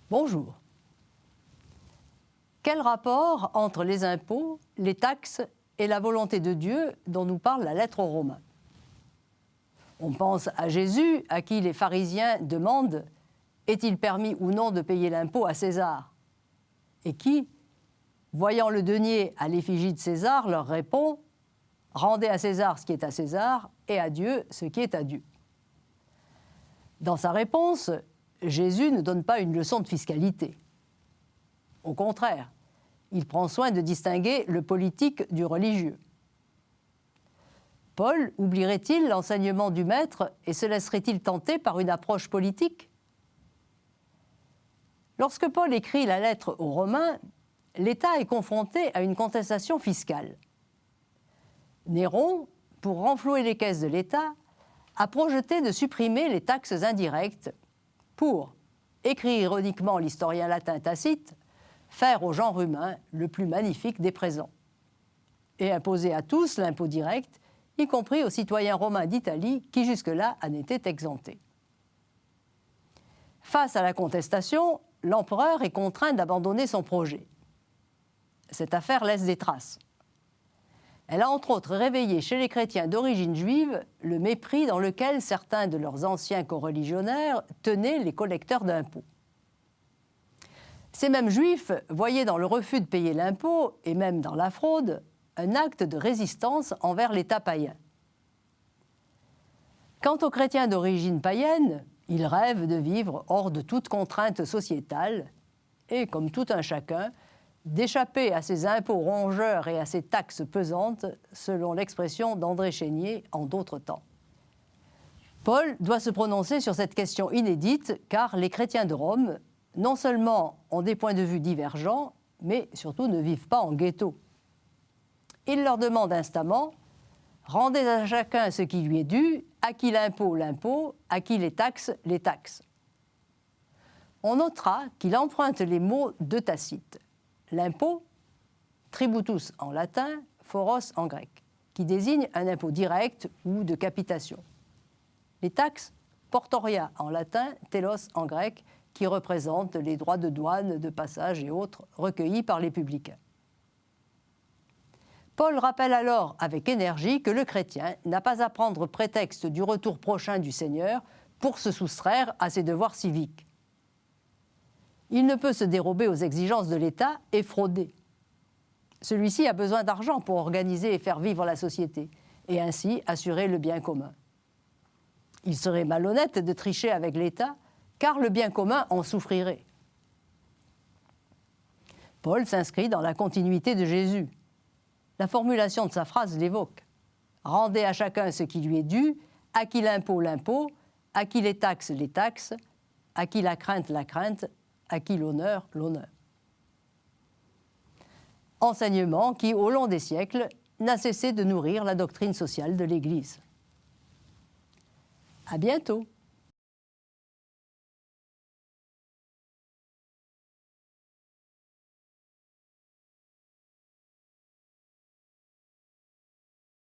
Bonjour. Quel rapport entre les impôts, les taxes et la volonté de Dieu dont nous parle la lettre aux Romains? On pense à Jésus, à qui les pharisiens demandent « Est-il permis ou non de payer l'impôt à César ?» et qui, voyant le denier à l'effigie de César, leur répond « Rendez à César ce qui est à César et à Dieu ce qui est à Dieu. » Dans sa réponse, Jésus ne donne pas une leçon de fiscalité. Au contraire, il prend soin de distinguer le politique du religieux. Paul oublierait-il l'enseignement du maître et se laisserait-il tenter par une approche politique? Lorsque Paul écrit la lettre aux Romains, l'État est confronté à une contestation fiscale. Néron, pour renflouer les caisses de l'État, a projeté de supprimer les taxes indirectes pour, écrit ironiquement l'historien latin Tacite, faire au genre humain le plus magnifique des présents, et imposer à tous l'impôt direct, y compris aux citoyens romains d'Italie qui jusque-là en étaient exemptés. Face à la contestation, l'empereur est contraint d'abandonner son projet. Cette affaire laisse des traces. Elle a entre autres réveillé chez les chrétiens d'origine juive le mépris dans lequel certains de leurs anciens coreligionnaires tenaient les collecteurs d'impôts. Ces mêmes juifs voyaient dans le refus de payer l'impôt, et même dans la fraude, un acte de résistance envers l'État païen. Quant aux chrétiens d'origine païenne, ils rêvent de vivre hors de toute contrainte sociétale et, comme tout un chacun, d'échapper à ces impôts rongeurs et à ces taxes pesantes, selon l'expression d'André Chénier en d'autres temps. Paul doit se prononcer sur cette question inédite, car les chrétiens de Rome, non seulement ont des points de vue divergents, mais surtout ne vivent pas en ghetto. Il leur demande instamment « Rendez à chacun ce qui lui est dû, à qui l'impôt, l'impôt, à qui les taxes, les taxes. » On notera qu'il emprunte les mots de Tacite. L'impôt, tributus en latin, phoros en grec, qui désigne un impôt direct ou de capitation. Les taxes, portoria en latin, telos en grec, qui représentent les droits de douane, de passage et autres recueillis par les publicains. Paul rappelle alors avec énergie que le chrétien n'a pas à prendre prétexte du retour prochain du Seigneur pour se soustraire à ses devoirs civiques. Il ne peut se dérober aux exigences de l'État et frauder. Celui-ci a besoin d'argent pour organiser et faire vivre la société, et ainsi assurer le bien commun. Il serait malhonnête de tricher avec l'État, car le bien commun en souffrirait. Paul s'inscrit dans la continuité de Jésus. La formulation de sa phrase l'évoque. « Rendez à chacun ce qui lui est dû, à qui l'impôt, l'impôt, à qui les taxes, les taxes, à qui la crainte, à qui l'honneur, l'honneur. » Enseignement qui, au long des siècles, n'a cessé de nourrir la doctrine sociale de l'Église. À bientôt.